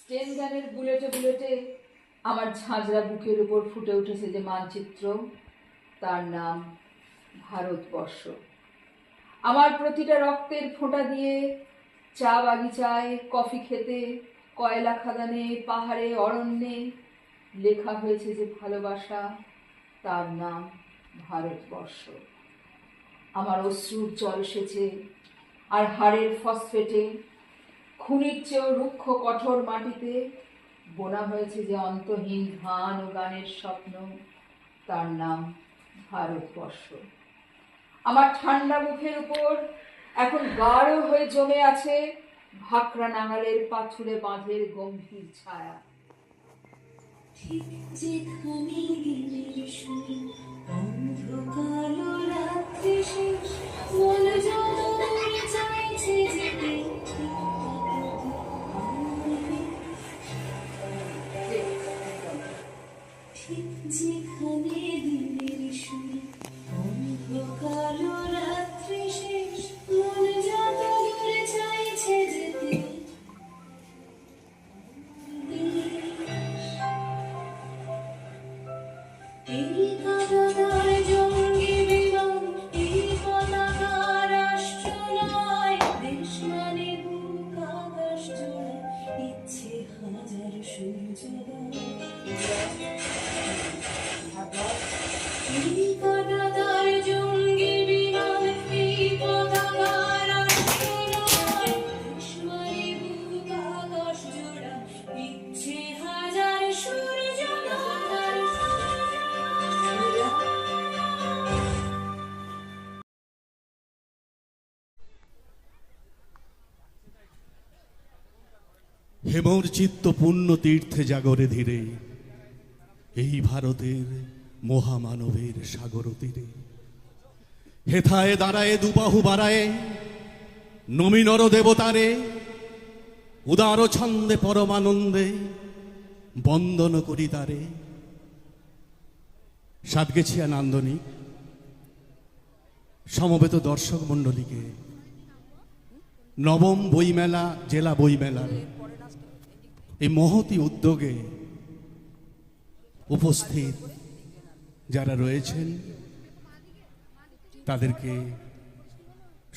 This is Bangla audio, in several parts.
ট্রেন গানের বুলেটে বুলেটে আমার ঝাঁঝরা বুকের উপর ফুটে উঠেছে যে মানচিত্র, তার নাম ভারতবর্ষ। আমার প্রতিটা রক্তের ফোঁটা দিয়ে চা বাগিচায়, কফি খেতে, কয়লা খাদানে, পাহাড়ে, অরণ্যে লেখা হয়েছে যে ভালোবাসা, তার নাম ভারতবর্ষ। আমার অশ্রুর জল সেচে আর হাড়ের ফসফেটে খুনির চেয়েও রুক্ষ কঠোর মাটিতে বোনা হয়েছে যে অন্তহীন ধান ও গানের স্বপ্ন, তার নাম ভারতবর্ষ। আমার ঠান্ডা মুখের উপর এখন গাঢ় হয়ে জমে আছে ভাকরা নাঙালের পাথুরে বাঁধের গম্ভীর ছায়া। ঠিক যেখানে গেলে শুনি অন্ধকার রাত্রি শেষ, মন যতদূর চাইছে যেতে, ঠিক যেখানে দিনের শুনি অন্ধকার রাত্রি শেষ, মন যতদূর চাইছে যেতে। এই কাদার জঙ্গি বিমান, এই পতাকা রাষ্ট্র নয়, দেশ মানে বুক আকাশ জোড়া, ইচ্ছে হাজার সূর্যোদয়। এই কাদার জঙ্গি বিমান, এই পতাকা রাষ্ট্র নয়, দেশ মানে বুক আকাশ জোড়া, ইচ্ছে হাজার সূর্যোদয়। হেমর চিত্ত পুণ্য তীর্থে জাগরে ধীরে, এই ভারতের মহামানবের সাগর তীরে। হেথায় দাঁড়ায় দুবাহু বাড়ায় নমিনর দেবতারে, উদার ছন্দে পরমানন্দে বন্দন করি তারে। সাতগেছিয়া নান্দনিক সমবেত দর্শক মণ্ডলীকে নবম বইমেলা, জেলা বইমেলার এই মহতি উদ্যোগে উপস্থিত যারা রয়েছেন তাদেরকে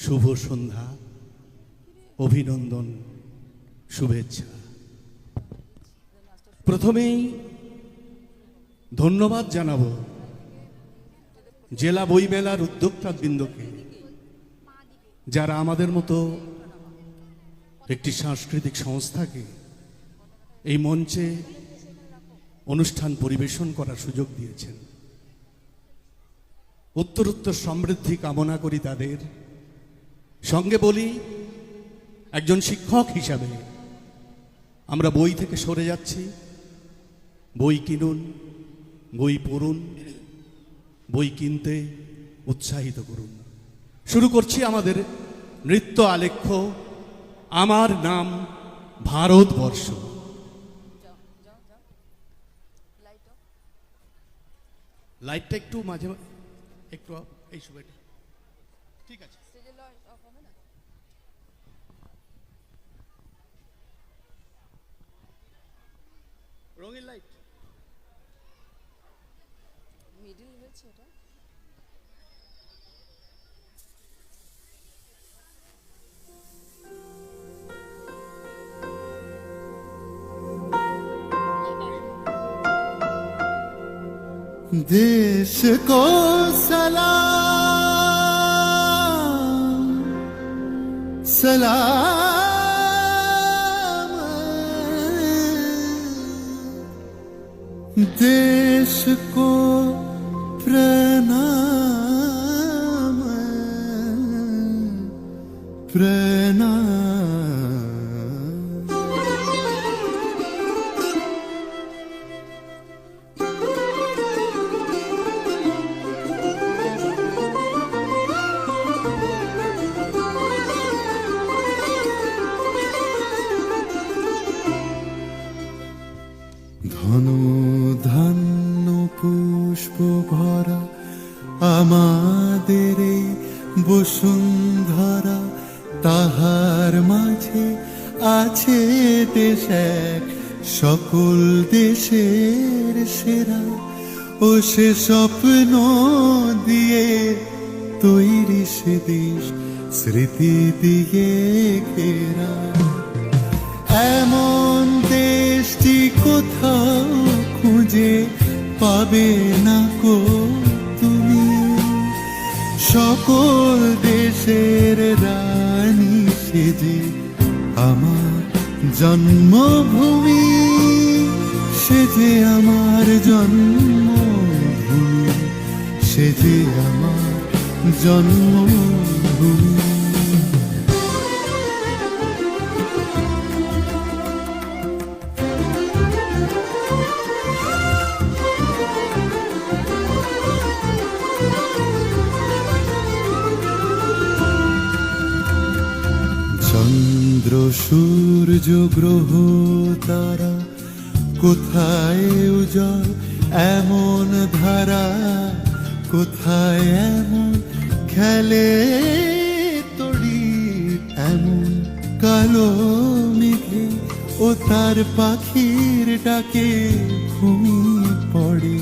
শুভ সন্ধ্যা, অভিনন্দন, শুভেচ্ছা। প্রথমেই ধন্যবাদ জানাবো জেলা বইমেলার উদ্যোক্তাবৃন্দকে, যারা আমাদের মতো একটি সাংস্কৃতিক সংস্থাকে এই মঞ্চে অনুষ্ঠান পরিবেশন করার সুযোগ দিয়েছেন। উত্তরোত্তর সমৃদ্ধি কামনা করি তাদের। সঙ্গে বলি, একজন শিক্ষক হিসাবে আমরা বই থেকে সরে যাচ্ছি। বই কিনুন, বই পড়ুন, বই কিনতে উৎসাহিত করুন। শুরু করছি আমাদের নৃত্য আলেখ্য, আমার নাম ভারতবর্ষ। লাইটটা একটু মাঝে একটু এই সময়টা ঠিক আছে। রঙিন লাইট মিডল হয়েছে ওটা। देश को सलाम सलाम, देश को प्रणाम प्रणाम। ধন ধান্য পুষ্প ভরা আমাদের এই বসুন্ধরা, তাহার মাঝে আছে দেশ এক সকল দেশের সেরা। ও সে স্বপ্ন দিয়ে তৈরি সে দেশ স্মৃতি দিয়ে ঘেরা। এমন দেশটি কোথাও খুঁজে পাবে না কো তুমি, সকল দেশের রানী সেজে আমার জন্মভূমি, সেজে আমার জন্মভূমি, সেজে আমার জন্মভূমি। চন্দ্র সূর্য গ্রহ তারা কোথায় উজ্জ্বল এমন ধারা, কোথায় এমন খেলে তড়ি, এমন কালো মেঘে ও তার পাখির ডাকে ঘুমিয়ে পড়ে,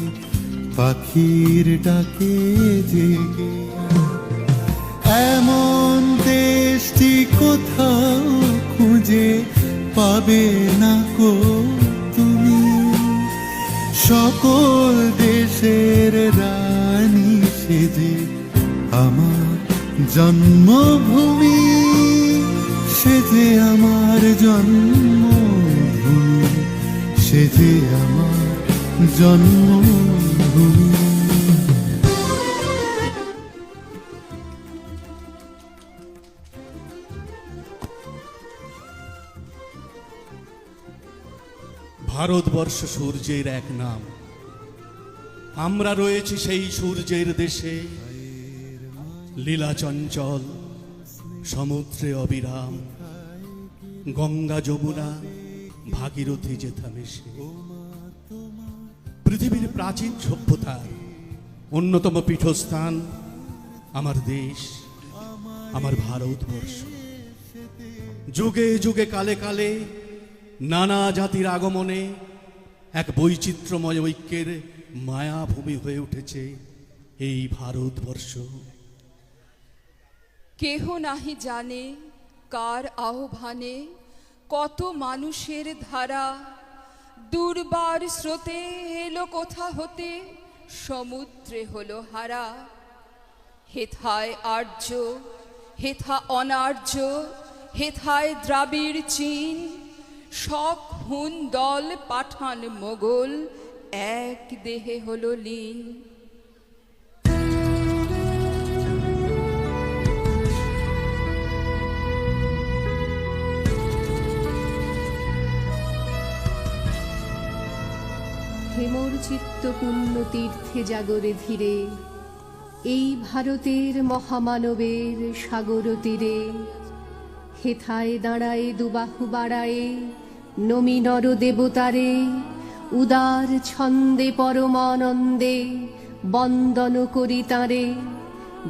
পাখির ডাকে জেগে। এমন দেশটি কোথাও খুঁজে পাবে না কো তুমি, সকল দেশের রানী সেজে আমার জন্মভূমি, সেজে আমার জন্মভূমি, সেজে আমার জন্মভূমি। ভারতবর্ষ সূর্যের এক নাম, আমরা রয়েছি সেই সূর্যের দেশে, লীলা চঞ্চল সমুদ্রে অবিরাম, গঙ্গা যমুনা ভাগীরথী যেথা মেশে। পৃথিবীর প্রাচীন সভ্যতার অন্যতম পীঠস্থান আমার দেশ, আমার ভারতবর্ষ। যুগে যুগে কালে কালে নানা জাতির আগমনে এক বৈচিত্র্যময় ঐক্যের মায়াভূমি হয়ে উঠেছে এই ভারতবর্ষ। কেহ নাহি জানে কার আহ্বানে কত মানুষের ধারা, দুর্বার স্রোতে এলো কোথা হতে সমুদ্রে হলো হারা। হেথায় আর্য, হেথা অনার্য, হেথায় দ্রাবিড় চীন, শক হুন দল পাঠান মোগল এক দেহে হলো লীন। হেমর চিত্ত পুণ্য তীর্থে জাগরে ধীরে, এই ভারতের মহামানবের সাগর তীরে। হেথায় দাঁড়ায় দুবাহু বাড়ায়ে নমি নর দেবতারে, উদার ছন্দে পরমানন্দে বন্দন করি তাঁরে।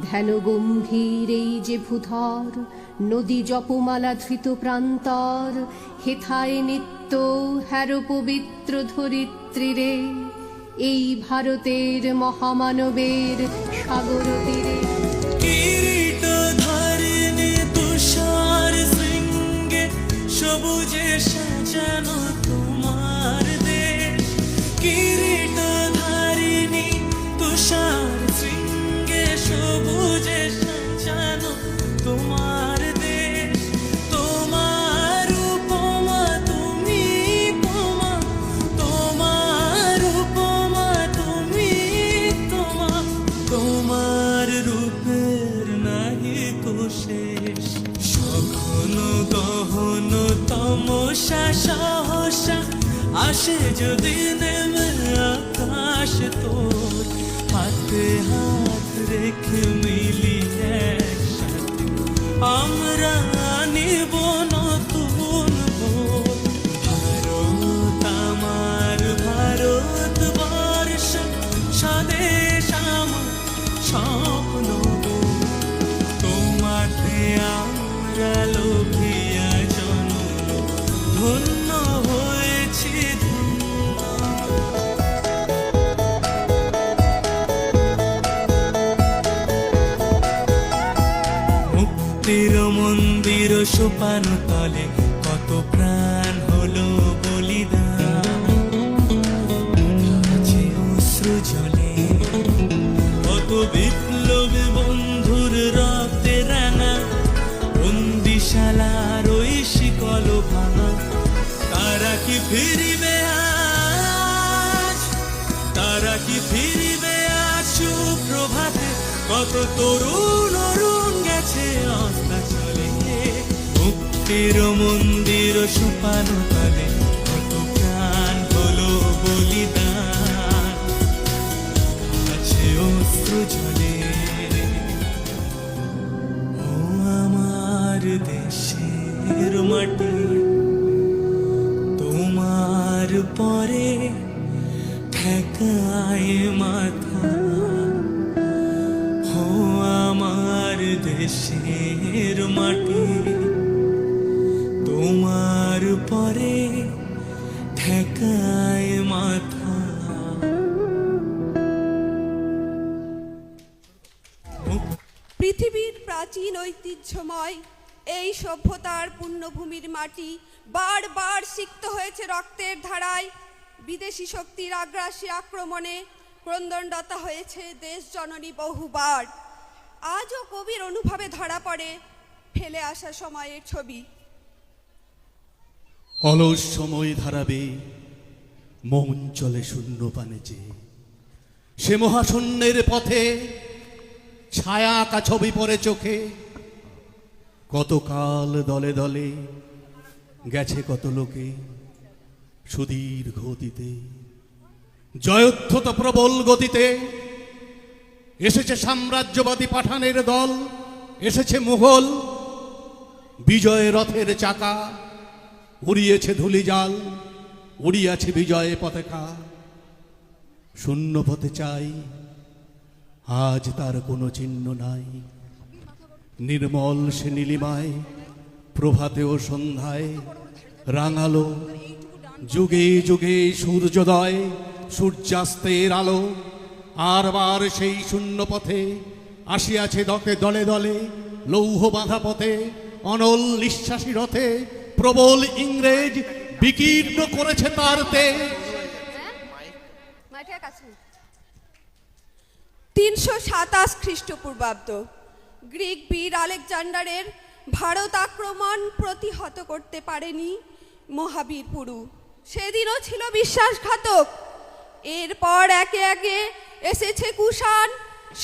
ধ্যান গম্ভীর এই যে ভূধর, নদী জপমালা ধৃত প্রান্তর, হেথায় নিত্য হ্যার পবিত্র ধরিত্রীরে, এই ভারতের মহামানবের সাগর তীরে। কিরীট ধারিণী তুষার শৃঙ্গে সবুজে সাজানো তোমার দেশ। কিরীট ধারিণী তুষার শৃঙ্গে সবুজে সাজানো তোমার দেশ। তোমার উপমা তুমি তোমা, তোমার উপমা তুমি তোমা, তোমার রূপের নাহি কো শেষ। সঘন গহন তমসা সহসা আসে যদি নেমে আকাশ তোর, হাতে হাত রেখে মিলি একসাথে আমরা নিব নতুন ভোর। ভারত আমার ভারতবর্ষ, স্বদেশ আমার স্বপ্ন গো। তোমাতে আমরা লোভিয়া জন্ম, ধন্য হয়েছি ধন্য। মুক্তির মন্দির সোপান তলে কত প্রাণ হলো বলিদান। আছে অশ্রু জলে কত বিপ্লবী বন্ধুর রক্তে রাঙা, বন্দিশালার ওই শিকল ভাঙা। তারা কি ফিরিবে আজ, তারা কি ফিরিবে আজ সুপ্রভাতে? কত তরুণ অরুণ গেছে অস্তাচলে। মুক্তির মন্দির সোপান তলে কত প্রাণ হলো বলিদান। আছে অশ্রু জলে। ও আমার দেশের মাটি, তোমার পরে ঠেকায় মাথা। ও আমার দেশের মাটি, তোমার পরে ঠেকায় মাথা। পৃথিবীর প্রাচীন ঐতিহ্যময় এই সভ্যতার পুণ্যভূমির মাটি বারবার সিক্ত হয়েছে রক্তের ধারায়। বিদেশি শক্তির আগ্রাসী আক্রমণে ক্রন্দনরতা হয়েছে দেশ জননী বহুবার। আজও কবির অনুভবে ধরা পড়ে ফেলে আসা সময়ের ছবি। অলস সময় ধারাবে, মন চলে শূন্য পানে যে। সে মহাশূন্যের পথে ছায়া আঁকা ছবি পড়ে চোখে। কতকাল দলে দলে গেছে কত লোকে সুদীর্ঘ অতীতে। জয়োদ্ধত প্রবল গতিতে এসেছে সাম্রাজ্যবাদী পাঠানের দল, এসেছে মুঘল বিজয় রথের চাকা। উড়িয়েছে ধূলিজাল, উড়িয়াছে বিজয় পতাকা। শূন্য পথে চাই, আজ তার কোনো চিহ্ন নাই। নির্মল সে নীলিমায় প্রভাতে ও সন্ধ্যায় রাঙালো। যুগে যুগে সূর্যোদয়, সূর্যাস্তের আলো। আর বার সেই শূন্য পথে আসিয়াছে দলে দলে। লৌহ বাঁধা পথে অনল নিঃশ্বাসী রথে প্রবল ইংরেজ বিকীর্ণ করেছে তার তেজ। 327 খ্রিস্টপূর্বাব্দ গ্রিক বীর আলেকজান্ডারের ভারত আক্রমণ প্রতিহত করতে পারেনি মহাবীর পুরু। সেদিনও ছিল বিশ্বাসঘাতক। এরপর একে একে এসেছে কুষাণ,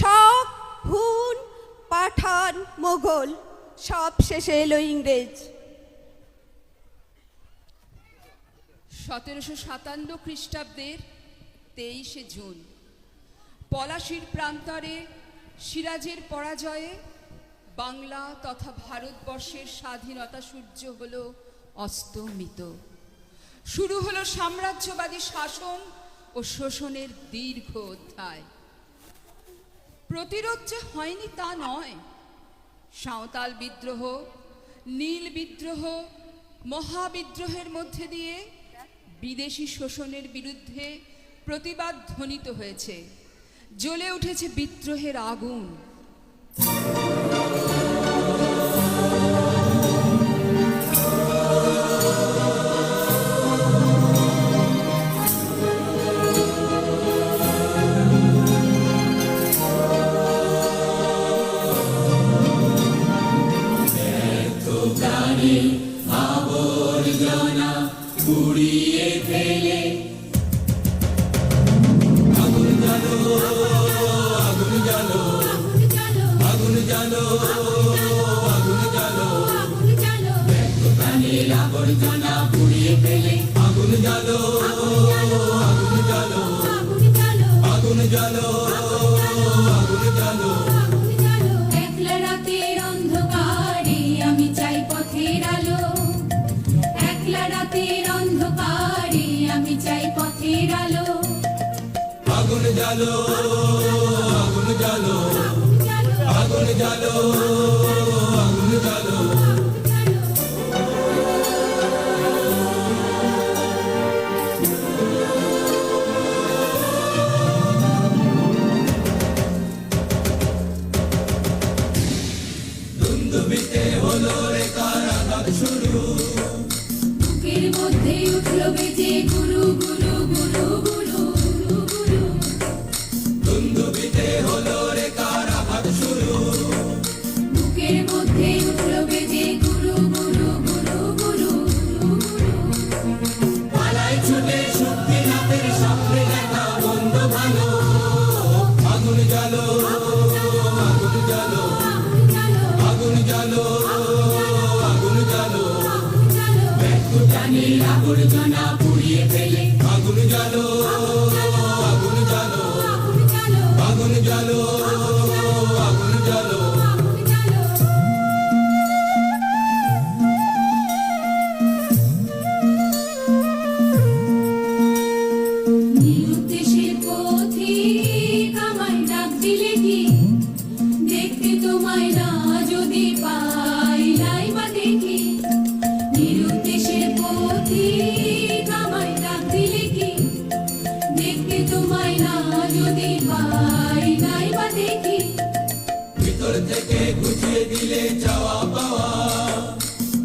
শক, হুন, পাঠান, মোগল, সব শেষে এলো ইংরেজ। 1757 খ্রিস্টাব্দের 23শে জুন পলাশির প্রান্তরে সিরাজের পরাজয়ে বাংলা তথা ভারতবর্ষের স্বাধীনতা সূর্য হল অস্তমিত। শুরু হলো সাম্রাজ্যবাদী শাসন ও শোষণের দীর্ঘ অধ্যায়। প্রতিরোধ যে হয়নি তা নয়। সাঁওতাল বিদ্রোহ, নীল বিদ্রোহ, মহাবিদ্রোহের মধ্যে দিয়ে বিদেশি শোষণের বিরুদ্ধে প্রতিবাদ ধ্বনিত হয়েছে, জ্বলে উঠেছে বিদ্রোহের আগুন। একলা রাতের অন্ধকারে আমি চাই পথের আলো, একলা রাতের অন্ধকারে আমি চাই পথের আলো। আগুন জ্বালো, আগুন জ্বালো, আগুন জ্বালো, আগুন জ্বালো। বুকের মধ্যে উঠলো বেজে গুরু গুরু গুরু গুরু গুরু। বুকের মধ্যে উঠলো বেজে গুরু গুরু গুরু গুরু গুরু। পালাই ছুটে শক্তিনাথের সামনে দেখা বন্ধ ভালো। আগুন জ্বালো, আগুন জ্বালো, আগুন জ্বালো, আগুন জ্বালো। প্রাণীর আবর্জনা পুড়িয়ে ফেলে আগুন জ্বালো, আগুন জ্বালো, আগুন জ্বালো, আগুন জ্বালো। নিরুদ্দেশের পথিক আমায় ডাক দিলে কি, দেখতে তোমায় না যদি পাই নাই বা দেখি। নিরুদ্দেশের পথিক আমায় ডাক দিলে কি, দেখতে তোমায় না যদি পাই নাই বা দেখি। ভিতর থেকে গুছিয়ে দিলে চাওয়া পাওয়া।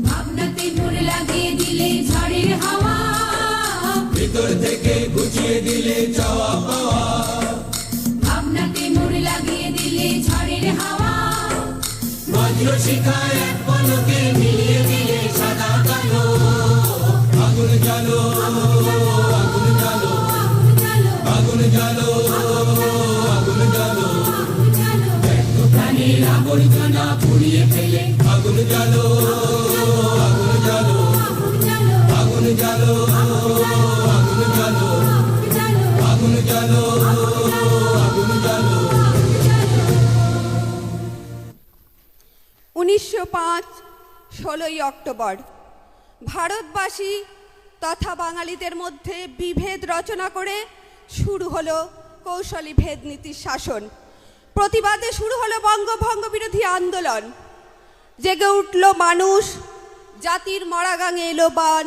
ভাবনাতে মোড় লাগিয়ে দিলে ঝড়ের হাওয়া, ভিতর থেকে গুছিয়ে দিলে চাওয়া পাওয়া। ভাবনাতে মোড় লাগিয়ে দিলে ঝড়ের হাওয়া। বজ্র শিখায় এক পলকে মিলিয়ে দিলে সাদা কালো। আগুন জ্বালো, আগুন জ্বালো, আগুন জ্বালো, আগুন জ্বালো। প্রাণীর আবর্জনা পুড়িয়ে ফেলে আগুন জ্বালো, আগুন জ্বালো, আগুন জ্বালো, আগুন জ্বালো, আগুন জ্বালো, আগুন জ্বালো। 1905 16ই অক্টোবর ভারতবাসী তথা বাঙালিদের মধ্যে বিভেদ রচনা করে শুরু হলো কৌশলী ভেদনীতির শাসন। প্রতিবাদে শুরু হলো বঙ্গভঙ্গ বিরোধী আন্দোলন। জেগে উঠল মানুষ, জাতির মরাগাঙে এলো বান,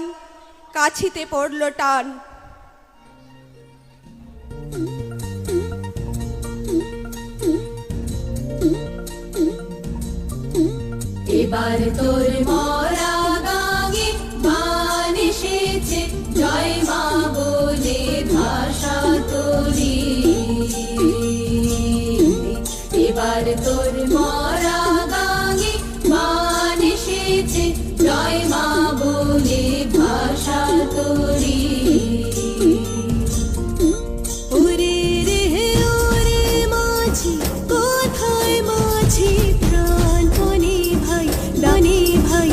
কাছিতে পড়ল টান। এবার তোর মরা গাঙে বান এসেছে, জয় মা বলে ভাষা তোরি। এবার তোর মরা গাঙে বান এসেছে, জয় মা বলে ভাষা তোরি। ওরে রে ওরে মাঝি, কোথায় মাঝি প্রাণ? ডানে ভাই, ডানে ভাই,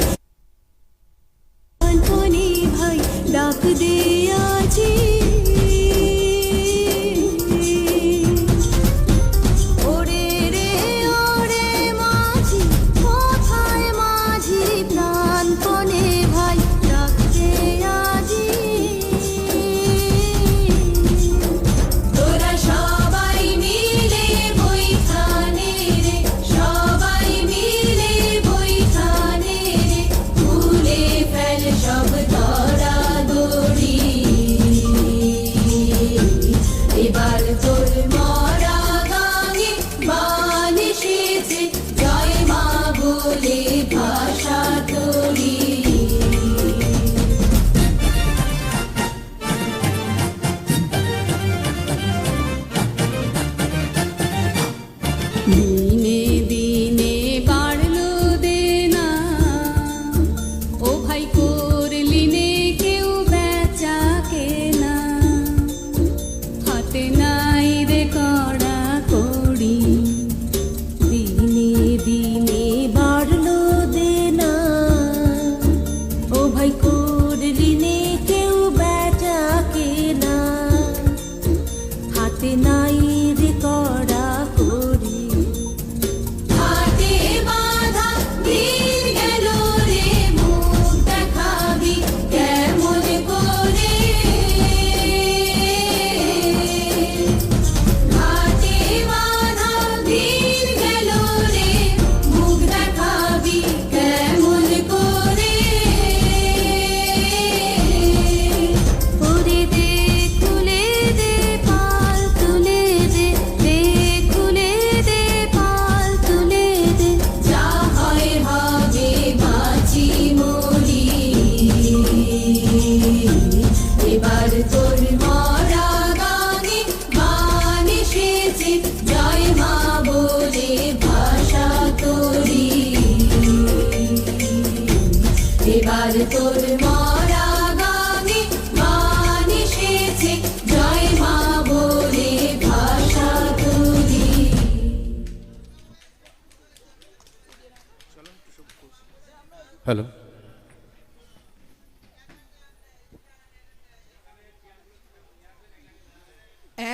হ্যালো।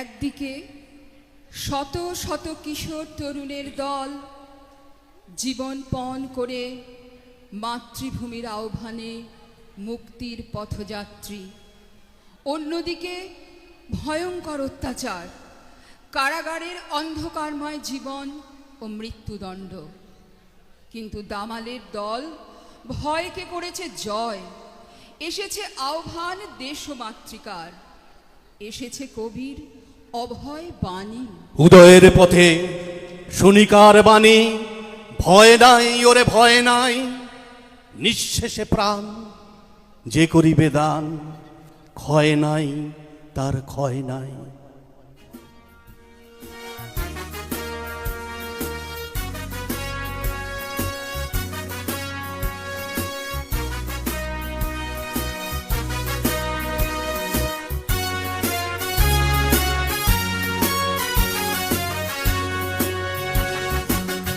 একদিকে শত শত কিশোর তরুণের দল জীবন পণ করে মাতৃভূমির আহ্বানে মুক্তির পথযাত্রী, অন্যদিকে ভয়ঙ্কর অত্যাচার, কারাগারের অন্ধকারময় জীবন ও মৃত্যুদণ্ড। কিন্তু দামালের দল ভয়কে করেছে জয়, এসেছে আহ্বান দেশ ও মাতৃকার, এসেছে কবির অভয় বাণী। উদয়ের পথে শুনিকার বাণী, ভয় নাই ওরে ভয় নাই, নিঃশেষে প্রাণ যে করিবে দান, ক্ষয় নাই তার ক্ষয় নাই।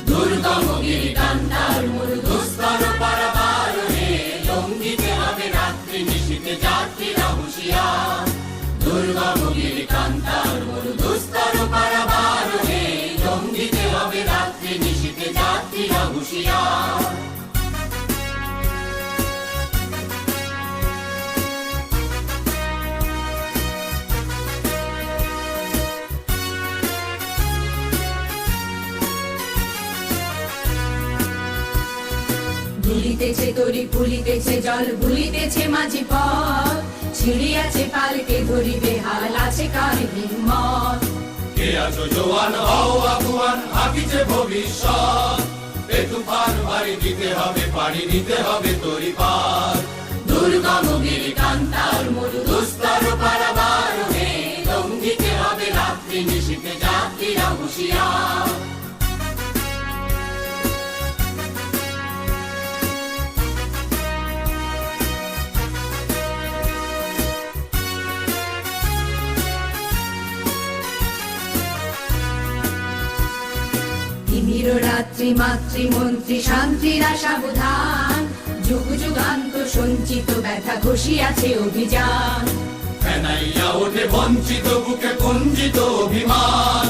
দুর্গম গিরিকান্তার মরু দুস্তর পারাবার হে, লঙ্ঘিতে হবে রাত্রি নিশীথে যাত্রীরা হুঁশিয়ার। দুর্গম গিরিকান্তার মরু দুস্তর পারাবার হে, লঙ্ঘিতে হবে রাত্রি নিশীথে যাত্রীরা হুঁশিয়ার। দুলিতেছে তরি ফুলিতেছে জল, ভুলিতেছে মাঝি পথ, ছিড়িয়াছে পালকে ধরিবে হাল, আছে কার হিম্মত। কে আছো জোয়ান হও আগুয়ান, আকিছে ভবিষ্যৎ। এ তুফান বাড়ি দিতে হবে, পাড়ি দিতে হবে তরি পার। দুর্গম গিরিকান্তার মরু দুস্তর পারাবার হে, লঙ্ঘিতে হবে রাত্রি নিশীথে যাত্রীরা হুঁশিয়ার। তিমির রাত্রি মাতৃমন্ত্রী শান্তিরা সাবধান, যুগ যুগান্ত সঞ্চিত ব্যথা ঘষিয়াছে অভিযান। ফেনাইয়া ওঠে বঞ্চিত বুকে কুঞ্চিত অভিমান,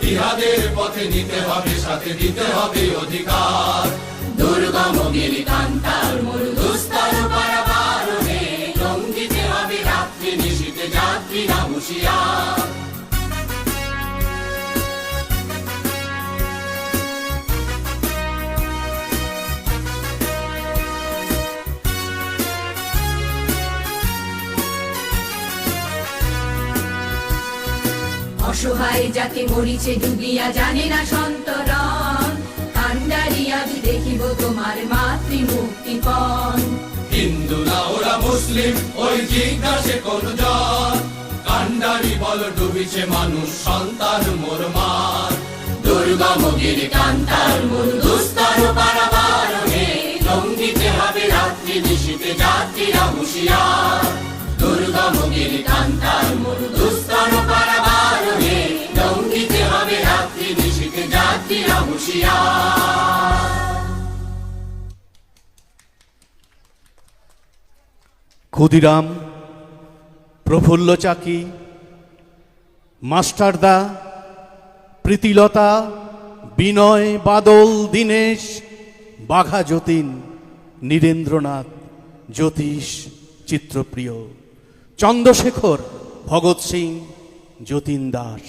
ইহাদের পথে নিতে হবে সাথে দিতে হবে অধিকার। দুর্গম গিরিকান্তার মরু দুস্তর পারাবার হে, লঙ্ঘিতে হবে রাত্রি নিশীথে যাত্রীরা হুঁশিয়ার। অসহায় জাতি মরিছে ডুবিয়া, জানে না সন্তরণ, কান্ডারি আজ দেখিব তোমার মাতৃমুক্তিপণ। হিন্দু না ওরা মুসলিম ওই জিজ্ঞাসে কোন জন, কান্ডারি বল ডুবিছে মানুষ সন্তান মোর মার। দুর্গম গিরিকান্তার মরু দুস্তর পারাবার হে, লঙ্ঘিতে হবে রাত্রি নিশীথে যাত্রীরা হুঁশিয়ার। দুর্গম গিরিকান্তার মরু দুস্তর পারাবার হে, লঙ্ঘিতে হবে রাত্রি নিশীথে যাত্রীরা হুঁশিয়ার। ক্ষুদিরাম, প্রফুল্ল চাকি, মাস্টারদা, প্রীতিলতা, বিনয়, বাদল, দীনেশ, বাঘা যতীন, নীরেন্দ্রনাথ, জ্যোতিষ, চিত্রপ্রিয়, চন্দ্রশেখর, ভগৎ সিং, যতীন দাস,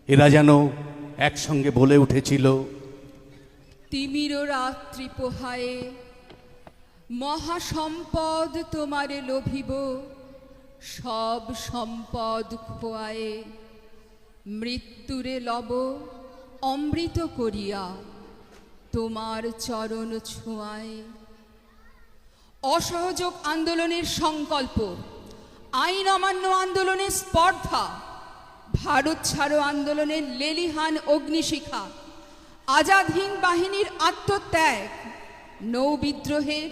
এরা যেন একসঙ্গে বলে উঠেছিল, তিমির রাত্রি পোহায়ে মহাসম্পদ তোমারে লোভিব, সব সম্পদ খোয়ায়ে মৃত্যুরে লব অমৃত করিয়া তোমার চরণ ছোঁয়ায়। অসহযোগ আন্দোলনের সংকল্প, আইন অমান্য আন্দোলনের স্পর্ধা, ভারত ছাড়ো আন্দোলনের লেলিহান অগ্নিশিখা, আজাদ হিন্দ বাহিনীর আত্মত্যাগ, নৌ বিদ্রোহের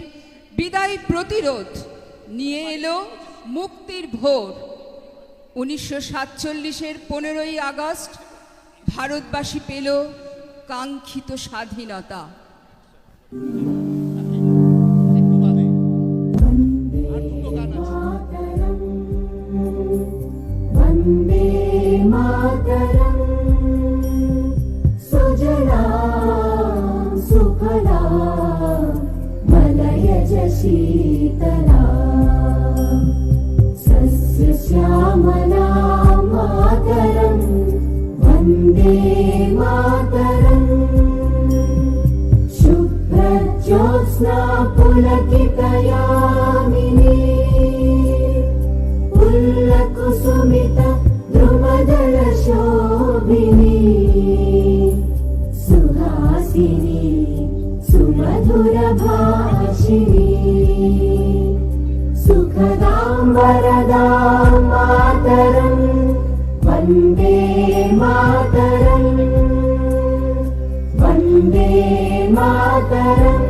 বিদায়ী প্রতিরোধ নিয়ে এলো মুক্তির ভোর। 1947-এর 15ই আগস্ট ভারতবাসী পেল কাঙ্ক্ষিত স্বাধীনতা। शीतला सस्यश्यामला मातरम् वन्दे मातरम् शुभ्रज्योत्स्ना पुलकितयामिनी पुल्लकुसुमित द्रुमदलशोभिनी सुहासिनी सुमधुरभाषिणी सुखदां वरदां मातरम् वन्दे मातरम् वन्दे मातरम्।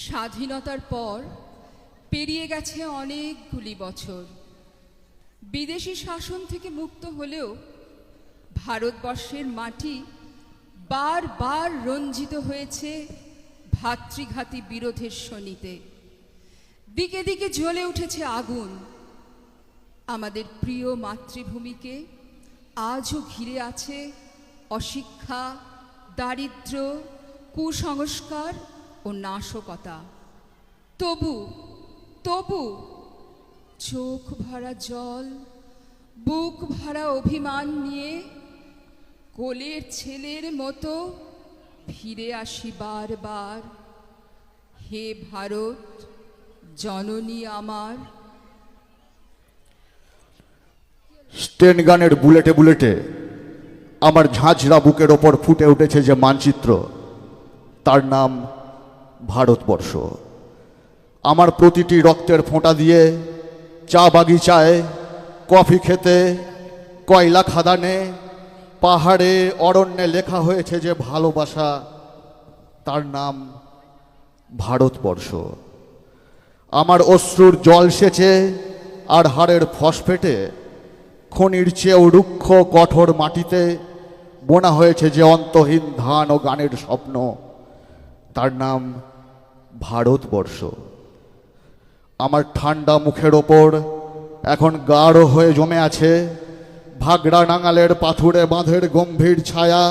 স্বাধীনতার পর পেরিয়ে গেছে অনেকগুলি বছর। বিদেশি শাসন থেকে মুক্ত হলেও ভারতবর্ষের মাটি বারবার রঞ্জিত হয়েছে ভাতৃঘাতী বিরোধের শনিতে। দিকে দিকে জ্বলে উঠেছে আগুন। আমাদের প্রিয় মাতৃভূমিকে আজও ঘিরে আছে অশিক্ষা, দারিদ্র্য, কুসংস্কার ও নাশকতা। তবু চোখ ভরা জল, বুক ভরা অভিমান নিয়ে কোলের ছেলের মতো ফিরে আসি বারবার। হে ভারত জননী আমার। স্টেন গানের বুলেটে বুলেটে আমার ঝাঁঝরা বুকের ওপর ফুটে উঠেছে যে মানচিত্র, তার নাম ভারতবর্ষ। আমার প্রতিটি রক্তের ফোঁটা দিয়ে চা বাগিচায়, কফি খেতে, কয়লা খাদানে, পাহাড়ে, অরণ্যে লেখা হয়েছে যে ভালোবাসা, তার নাম ভারতবর্ষ। আমার অশ্রুর জল সেচে আর হাড়ের ফসফেটে খনির চেয়েও রুক্ষ কঠোর মাটিতে বোনা হয়েছে যে অন্তহীন ধান ও গানের স্বপ্ন, তার নাম ভারতবর্ষ। আমার ঠান্ডা মুখের ওপর এখন গাঢ় হয়ে জমে আছে ভাগড়া নাঙালের পাথুরে বাঁধের গম্ভীর ছায়া।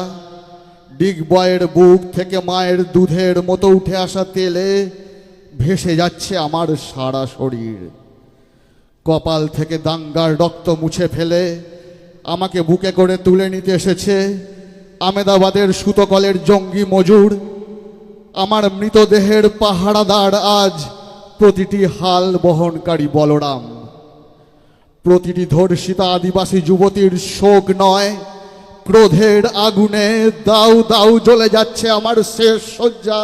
ডিগবয়ের বুক থেকে মায়ের দুধের মতো উঠে আসা তেলে ভেসে যাচ্ছে আমার সারা শরীর। কপাল থেকে দাঙ্গার রক্ত মুছে ফেলে আমাকে বুকে করে তুলে নিতে এসেছে আমেদাবাদের সুতকলের জঙ্গি মজুর। আমার মৃতদেহের পাহারাদার আজ প্রতিটি হাল বহনকারী বলরাম। প্রতিটি ধর্ষিতা আদিবাসী যুবতীর শোক নয়, ক্রোধের আগুনে দাউ দাউ জ্বলে যাচ্ছে আমার শেষ শয্যা।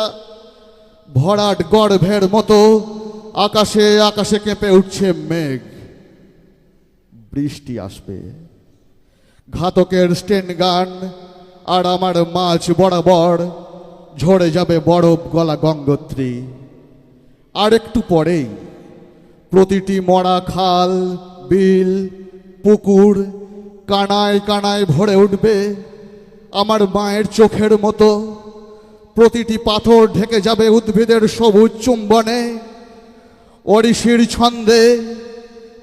ভরাট গর্ভের মতো আকাশে আকাশে কেঁপে উঠছে মেঘ। বৃষ্টি আসবে। ঘাতকের স্টেন গান আর আমার মাঝ বরাবর ঝরে যাবে বরফ গলা গঙ্গোত্রী। আর একটু পরেই প্রতিটি মরা খাল, বিল, পুকুর কানায় কানায় ভরে উঠবে আমার মায়ের চোখের মতো। প্রতিটি পাথর ঢেকে যাবে উদ্ভিদের সবুজ চুম্বনে। ওড়িশির ছন্দে,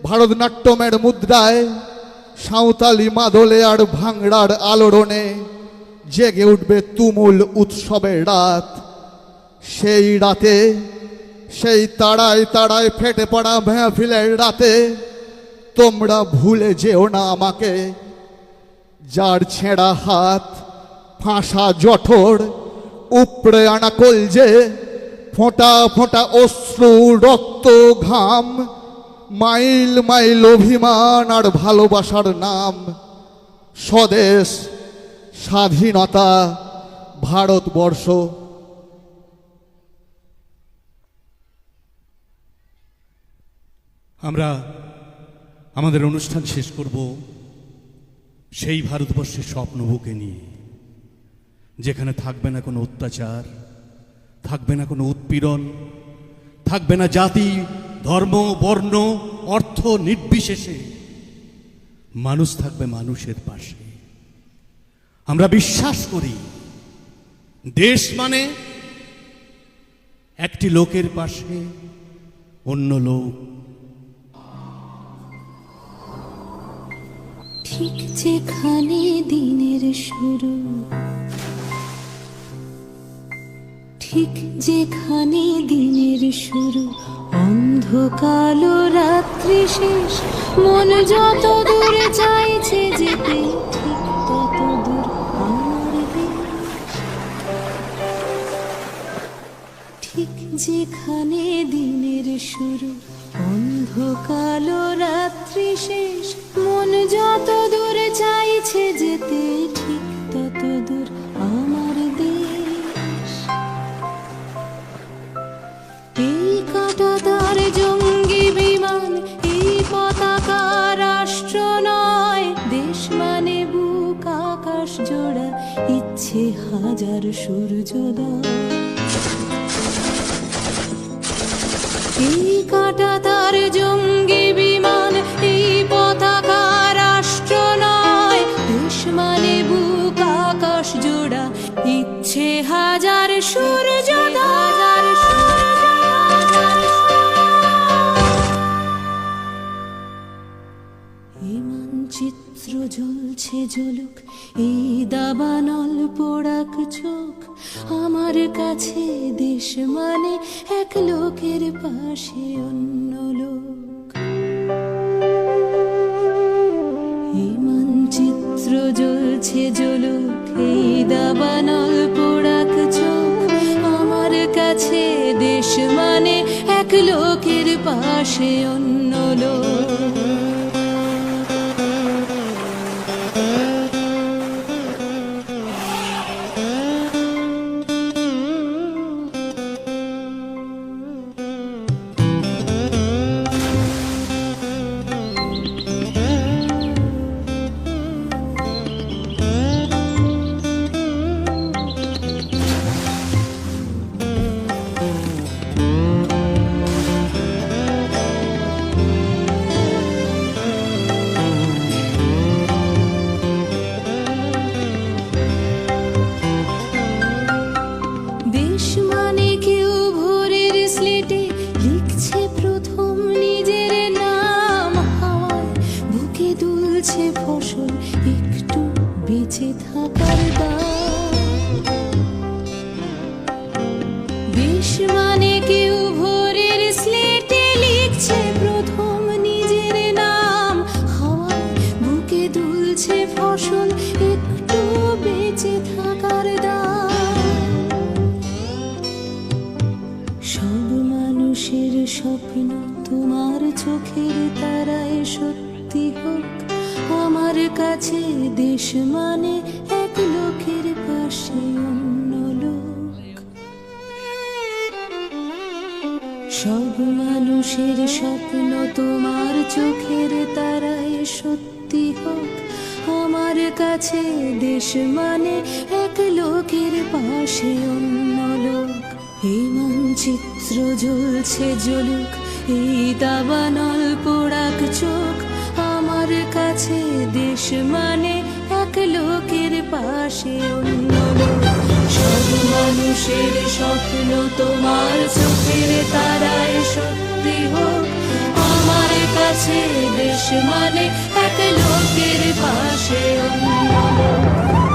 ভারতনাট্যমের মুদ্রায়, সাঁওতালি মাদলে আর ভাংড়ার আলোড়নে জেগে উঠবে তুমুল উৎসবের রাত। সেই রাতে, সেই তাড়ায় তাড়ায় ফেটে পড়া মেহফিলের রাতে তোমরা ভুলে যেও না আমাকে। যার ছেঁড়া হাত, ফাঁসা জঠর, উপড়ে আনা কলজে, ফোঁটা ফোঁটা অশ্রু, রক্ত, ঘাম, মাইল মাইল অভিমান আর ভালোবাসার নাম স্বদেশ, স্বাধীনতা, ভারতবর্ষ। আমরা আমাদের অনুষ্ঠান শেষ করব সেই ভারতবর্ষের স্বপ্ন বুকে নিয়ে, যেখানে থাকবে না কোনো অত্যাচার, থাকবে না কোনো উৎপীড়ন, থাকবে না জাতি, ধর্ম, বর্ণ, অর্থ নির্বিশেষে। মানুষ থাকবে মানুষের পাশে। আমরা বিশ্বাস করি দেশ মানে একটি লোকের পাশে অন্য লোক। ঠিক যেখানে দিনের দিনের শুরু, ঠিক যেখানে দিনের শুরু, অন্ধকালো রাত্রি শেষ, মন যত দূর চাইছে যেতে, ঠিক তত দূর আমার দেশ। ঠিক যেখানে দিনের শুরু, অন্ধকালো রাত্রি শেষ, মন যত দূর চাইছে যেতে, ঠিক তত দূর আমার দেশ। এই কাঁটাতার জঙ্গি বিমান, এই পতাকা রাষ্ট্র নয়, দেশ মানে বুক আকাশ জোড়া, ইচ্ছে হাজার সূর্যোদয়। এই কাঁটাতার জঙ্গি বিমান, এই পতাকা রাষ্ট্র নয়, দেশ মানে বুক আকাশ জোড়া, ইচ্ছে হাজার সূর্যোদয়। এই মানচিত্র জ্বলছে জ্বলুক, এই দাবানল পোড়াক চোখ, আমার কাছে দেশ মানে এক লোকের পাশে অন্য লোক। এই মানচিত্র জ্বলছে জ্বলুক, এই দাবানল পোড়াক চোখ, আমার কাছে দেশ মানে এক লোকের পাশে অন্য লোক। ফসল একটু বেঁচে থাকার দাম। দেশ মানে কেউ ভোরের স্লেটে লিখছে প্রথম নিজের নাম, হাওয়ায় বুকে দুলছে ফসল একটু বেঁচে থাকার দাম। সব মানুষের স্বপ্ন তোমার চোখের তারায় সত্যি হোক, আমার কাছে দেশ মানে এক লোকের পাশে অন্য লোক। সব মানুষের স্বপ্ন তোমার চোখের তারায় সত্যি হোক, আমার কাছে দেশ মানে এক লোকের পাশে অন্য লোক। এই মানচিত্র জ্বলছে জ্বলুক, এই দাবানল পোড়াক চোখ, আমার কাছে দেশ মানে এক লোকের পাশে অন্য লোক। সব মানুষের স্বপ্ন তোমার চোখের তারায় সত্যি হোক, আমার কাছে দেশ মানে এক লোকের পাশে অন্য লোক।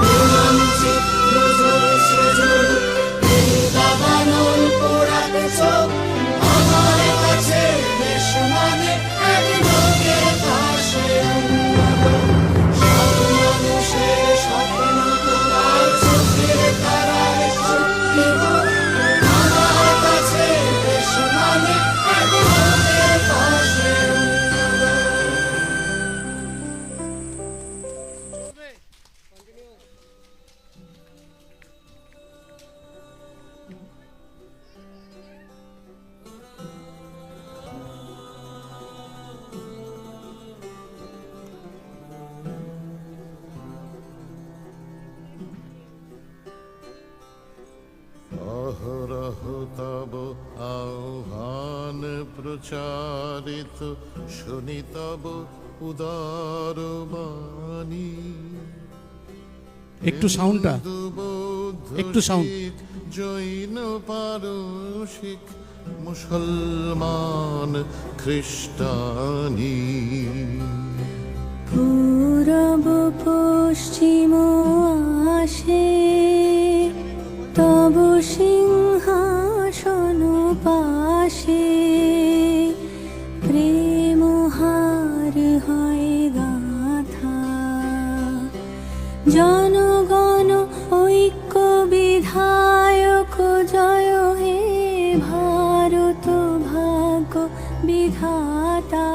এই মানচিত্র জ্বলছে জ্বলুক, এই দাবানল পোড়াক চোখ, আমার কাছে দেশ মানে এক লোকের পাশে অন্য লোক। সব মানুষের স্বপ্ন তোমার চোখের তারায় সত্যি হোক, আমার কাছে দেশ মানে এক লোকের পাশে অন্য লোক। অহরহ তব আহ্বান প্রচারিত, শুনি তব উদার বাণী। একটু সাউন্ডটা, একটু সাউন্ড। জৈন পারসিক মুসলমান খ্রিস্টানি, পূরব পশ্চিম আছে তব সিংহাসন পাশে, প্রেম হার হয় গাথা, জনগণ ঐক্য বিধায়ক জয় হে ভারত ভাগ্য বিধাতা।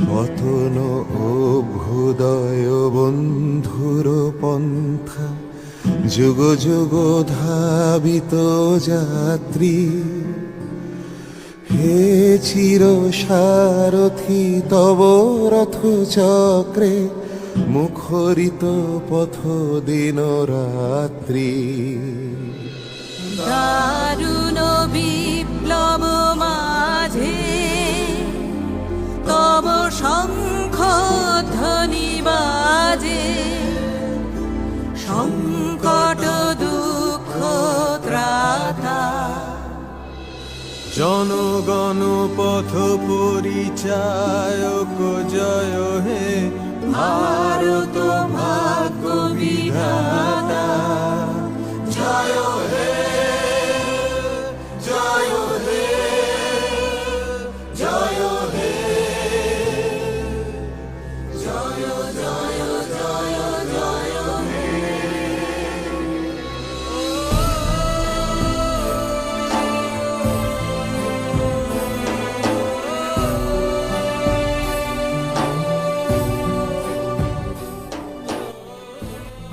পতন অভ্যুদয় বন্ধুর পন্থা, যুগ যুগ ধাবিত যাত্রী, হে চির সারথি তব রথ চক্রে, মুখরিত পথ দিন রাত্রি। দারুণ বিপ্লব মাঝে তব শঙ্খ ধ্বনি বাজে, সংকট দুঃখ ত্রাতা, জনগণ পথ পরিচায়ক জয় হে ভারত ভাগ্য বিধাতা। জয় হে জয় হে জয় হে জয় জয় জয় জয় হে।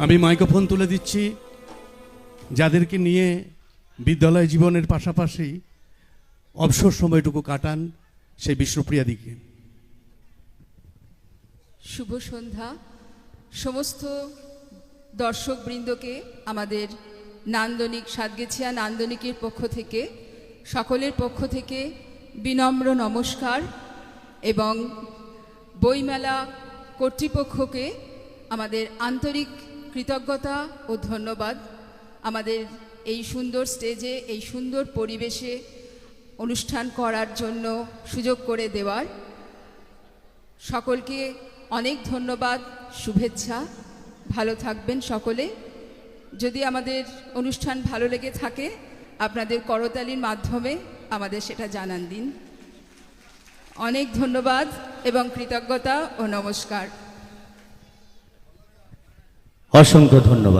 আমি মাইক্রোফোন তুলে দিচ্ছি যাদেরকে নিয়ে বিদ্যালয় জীবনের পাশাপাশি অবসর সময়টুকু কাটান, সেই বিষ্ণুপ্রিয়া দিকে। শুভ সন্ধ্যা। সমস্ত দর্শকবৃন্দকে আমাদের নান্দনিক সাতগেছিয়া নান্দনিকের পক্ষ থেকে, সকলের পক্ষ থেকে বিনম্র নমস্কার এবং বইমেলা কর্তৃপক্ষকে আমাদের আন্তরিক কৃতজ্ঞতা ও ধন্যবাদ। আমাদের এই সুন্দর স্টেজে, এই সুন্দর পরিবেশে অনুষ্ঠান করার জন্য সুযোগ করে দেওয়ার সকলকে অনেক ধন্যবাদ, শুভেচ্ছা। ভালো থাকবেন সকলে। যদি আমাদের অনুষ্ঠান ভালো লেগে থাকে আপনাদের করতালির মাধ্যমে আমাদের সেটা জানান দিন। অনেক ধন্যবাদ এবং কৃতজ্ঞতা ও নমস্কার। অসংখ্য ধন্যবাদ।